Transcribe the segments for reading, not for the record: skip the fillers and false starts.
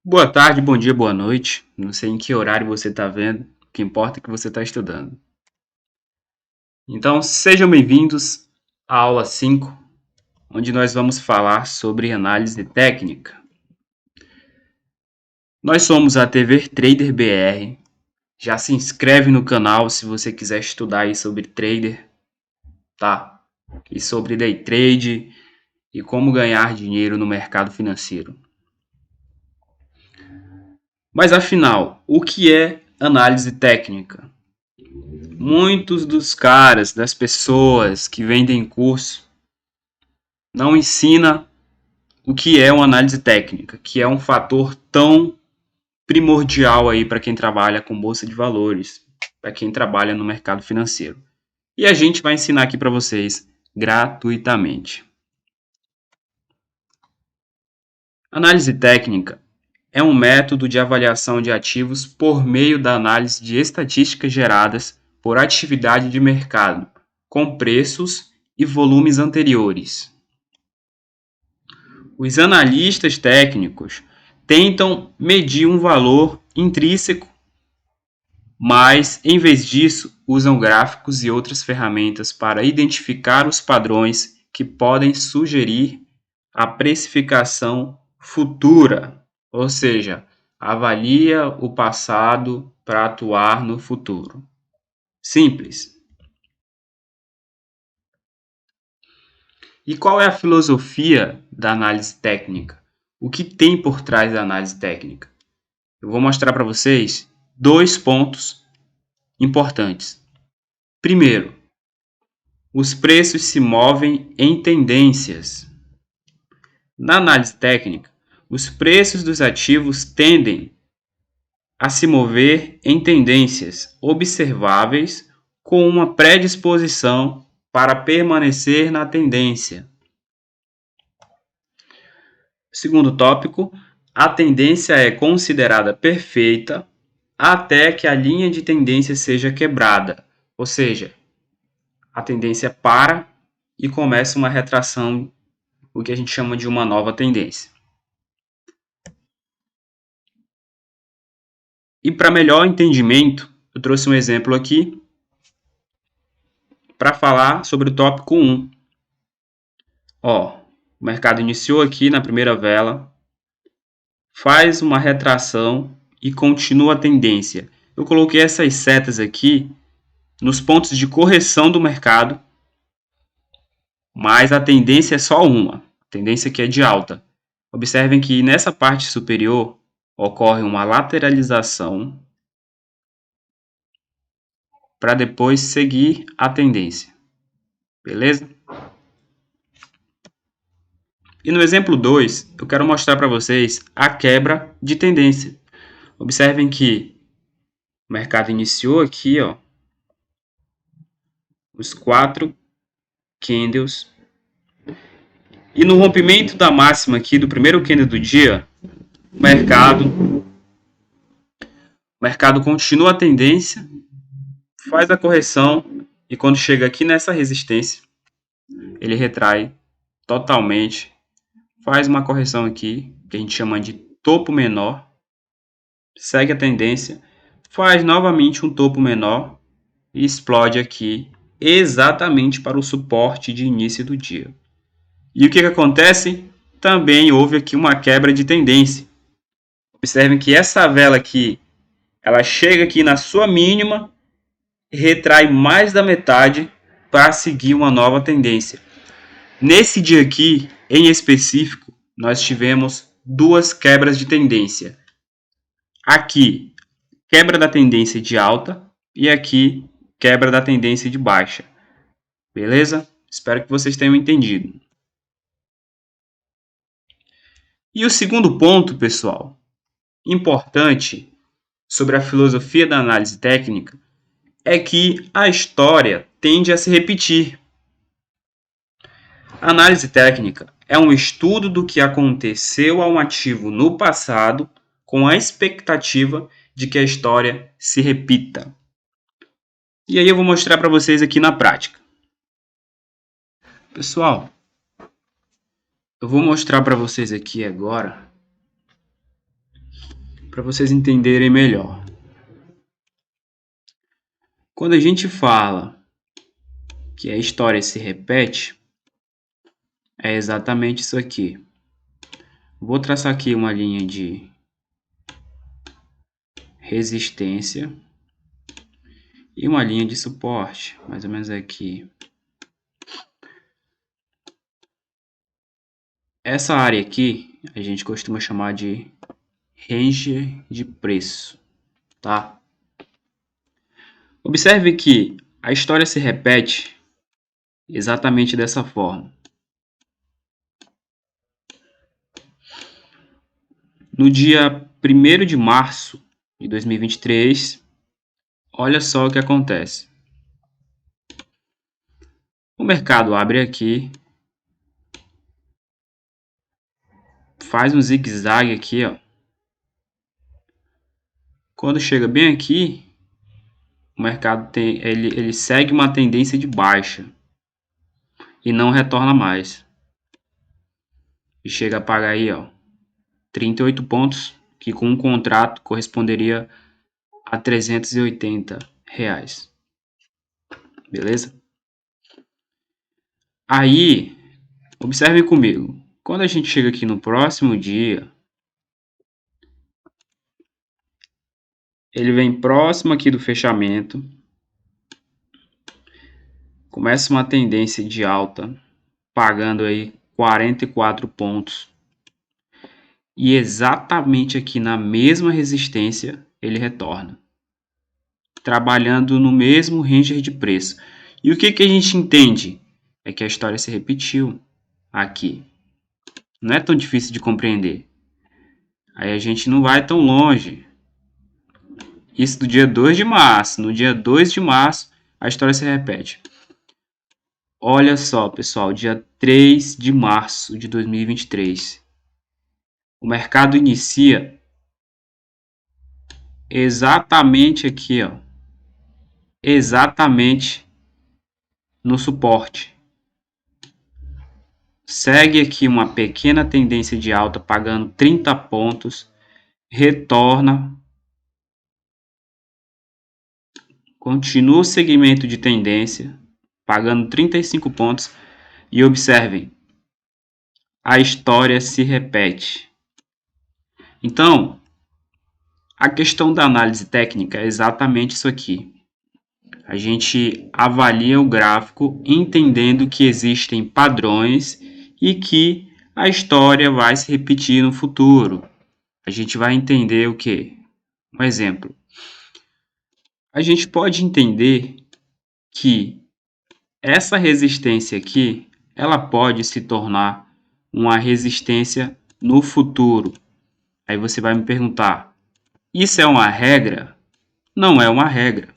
Boa tarde, bom dia, boa noite. Não sei em que horário você está vendo, o que importa é que você está estudando. Então, sejam bem-vindos à aula 5, onde nós vamos falar sobre análise técnica. Nós somos a TV Trader BR. Já se inscreve no canal se você quiser estudar aí sobre trader, tá? E sobre day trade e como ganhar dinheiro no mercado financeiro. Mas afinal, o que é análise técnica? Muitos dos caras, das pessoas que vendem curso, não ensina o que é uma análise técnica, que é um fator tão primordial aí para quem trabalha com bolsa de valores, para quem trabalha no mercado financeiro. E a gente vai ensinar aqui para vocês gratuitamente. Análise técnica é um método de avaliação de ativos por meio da análise de estatísticas geradas por atividade de mercado, com preços e volumes anteriores. Os analistas técnicos tentam medir um valor intrínseco, mas, em vez disso, usam gráficos e outras ferramentas para identificar os padrões que podem sugerir a precificação futura, ou seja, avalia o passado para atuar no futuro. Simples. E qual é a filosofia da análise técnica? O que tem por trás da análise técnica? Eu vou mostrar para vocês dois pontos importantes. Primeiro, os preços se movem em tendências. Na análise técnica, os preços dos ativos tendem a se mover em tendências observáveis com uma predisposição para permanecer na tendência. Segundo tópico, a tendência é considerada perfeita até que a linha de tendência seja quebrada, ou seja, a tendência para e começa uma retração, o que a gente chama de uma nova tendência. E para melhor entendimento, eu trouxe um exemplo aqui para falar sobre o tópico 1. Ó, o mercado iniciou aqui na primeira vela, faz uma retração e continua a tendência. Eu coloquei essas setas aqui nos pontos de correção do mercado, mas a tendência é só uma, a tendência que é de alta. Observem que nessa parte superior ocorre uma lateralização para depois seguir a tendência. Beleza? E no exemplo 2, eu quero mostrar para vocês a quebra de tendência. Observem que o mercado iniciou aqui, ó, os 4 candles. E no rompimento da máxima aqui do primeiro candle do dia, o mercado continua a tendência, faz a correção e quando chega aqui nessa resistência, ele retrai totalmente, faz uma correção aqui, que a gente chama de topo menor, segue a tendência, faz novamente um topo menor e explode aqui exatamente para o suporte de início do dia. E o que acontece? Também houve aqui uma quebra de tendência. Observem que essa vela aqui, ela chega aqui na sua mínima, retrai mais da metade para seguir uma nova tendência. Nesse dia aqui, em específico, nós tivemos duas quebras de tendência. Aqui, quebra da tendência de alta e aqui, quebra da tendência de baixa. Beleza? Espero que vocês tenham entendido. E o segundo ponto, pessoal, importante sobre a filosofia da análise técnica é que a história tende a se repetir. A análise técnica é um estudo do que aconteceu a um ativo no passado com a expectativa de que a história se repita. E aí eu vou mostrar para vocês aqui na prática. Pessoal, eu vou mostrar para vocês aqui agora para vocês entenderem melhor. Quando a gente fala que a história se repete, é exatamente isso aqui. Vou traçar aqui uma linha de resistência e uma linha de suporte, mais ou menos aqui. Essa área aqui a gente costuma chamar de range de preço, tá? Observe que a história se repete exatamente dessa forma. No dia 1º de março de 2023, olha só o que acontece. O mercado abre aqui, faz um zigue-zague aqui, ó. Quando chega bem aqui, o mercado ele segue uma tendência de baixa e não retorna mais. E chega a pagar aí, ó, 38 pontos, que com um contrato corresponderia a R$380. Beleza? Aí, observe comigo. Quando a gente chega aqui no próximo dia, ele vem próximo aqui do fechamento, começa uma tendência de alta, pagando aí 44 pontos. E exatamente aqui na mesma resistência, ele retorna, trabalhando no mesmo range de preço. E o que a gente entende? É que a história se repetiu aqui. Não é tão difícil de compreender. Aí a gente não vai tão longe. Isso do dia 2 de março. No dia 2 de março, a história se repete. Olha só, pessoal, dia 3 de março de 2023. O mercado inicia exatamente aqui, ó. Exatamente no suporte. Segue aqui uma pequena tendência de alta, pagando 30 pontos. Retorna. Continua o segmento de tendência, pagando 35 pontos. E observem, a história se repete. Então, a questão da análise técnica é exatamente isso aqui. A gente avalia o gráfico entendendo que existem padrões e que a história vai se repetir no futuro. A gente vai entender o quê? Um exemplo. A gente pode entender que essa resistência aqui, ela pode se tornar uma resistência no futuro. Aí você vai me perguntar, isso é uma regra? Não é uma regra.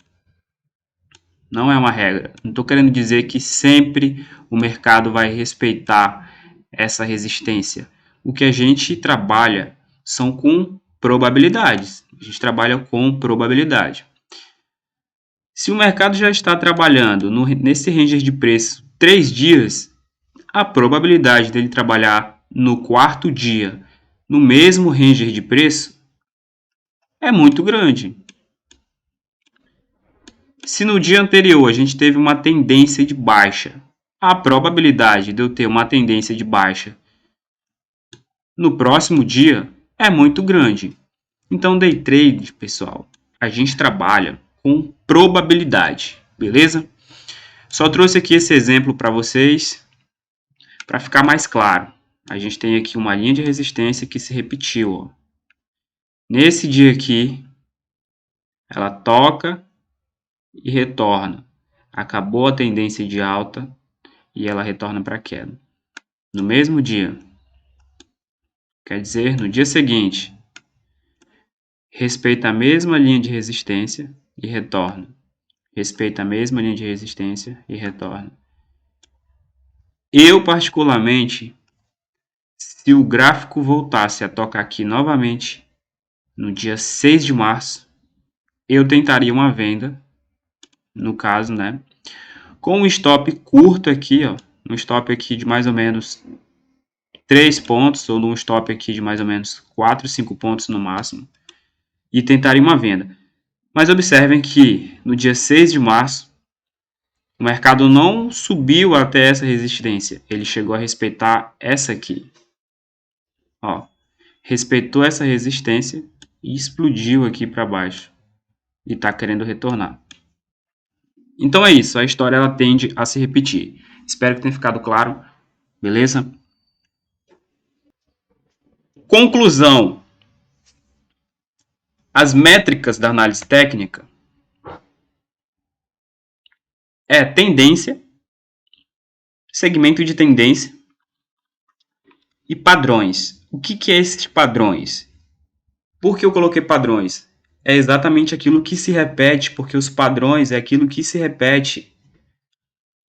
Não é uma regra. Não estou querendo dizer que sempre o mercado vai respeitar essa resistência. O que a gente trabalha são com probabilidades. A gente trabalha com probabilidade. Se o mercado já está trabalhando nesse range de preço 3 dias, a probabilidade dele trabalhar no 4º dia no mesmo range de preço é muito grande. Se no dia anterior a gente teve uma tendência de baixa, a probabilidade de eu ter uma tendência de baixa no próximo dia é muito grande. Então, day trade, pessoal, a gente trabalha com probabilidade, beleza? Só trouxe aqui esse exemplo para vocês, para ficar mais claro. A gente tem aqui uma linha de resistência que se repetiu, ó. Nesse dia aqui, ela toca e retorna. Acabou a tendência de alta e ela retorna para queda. No mesmo dia, quer dizer, no dia seguinte, respeita a mesma linha de resistência e retorna. Respeita a mesma linha de resistência e retorna. Eu, particularmente, se o gráfico voltasse a tocar aqui novamente no dia 6 de março, eu tentaria uma venda, no caso, né, com um stop curto aqui, ó, um stop aqui de mais ou menos 3 pontos, ou num stop aqui de mais ou menos 4, 5 pontos no máximo. e tentarem uma venda. Mas observem que no dia 6 de março, o mercado não subiu até essa resistência. Ele chegou a respeitar essa aqui. Ó, respeitou essa resistência e explodiu aqui para baixo. E está querendo retornar. Então é isso. A história ela tende a se repetir. Espero que tenha ficado claro. Beleza? Conclusão. As métricas da análise técnica é tendência, segmento de tendência e padrões. O que é esses padrões? Por que eu coloquei padrões? É exatamente aquilo que se repete, porque os padrões é aquilo que se repete.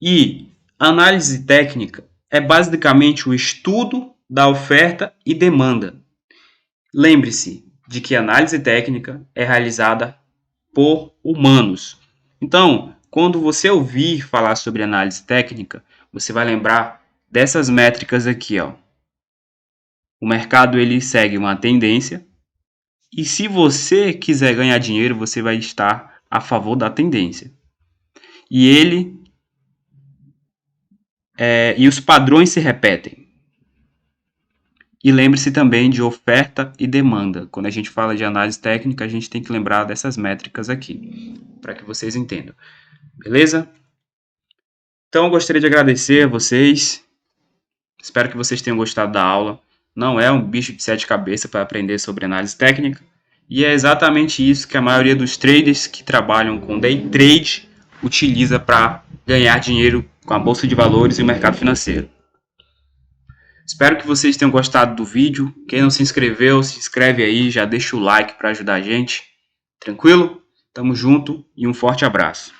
E análise técnica é basicamente o estudo da oferta e demanda. Lembre-se de que a análise técnica é realizada por humanos. Então, quando você ouvir falar sobre análise técnica, você vai lembrar dessas métricas aqui, ó. O mercado ele segue uma tendência e se você quiser ganhar dinheiro, você vai estar a favor da tendência. E os padrões se repetem. E lembre-se também de oferta e demanda. Quando a gente fala de análise técnica, a gente tem que lembrar dessas métricas aqui, para que vocês entendam. Beleza? Então, eu gostaria de agradecer a vocês. Espero que vocês tenham gostado da aula. Não é um bicho de 7 cabeças para aprender sobre análise técnica. E é exatamente isso que a maioria dos traders que trabalham com day trade utiliza para ganhar dinheiro com a bolsa de valores e o mercado financeiro. Espero que vocês tenham gostado do vídeo. Quem não se inscreveu, se inscreve aí, já deixa o like para ajudar a gente. Tranquilo? Tamo junto e um forte abraço.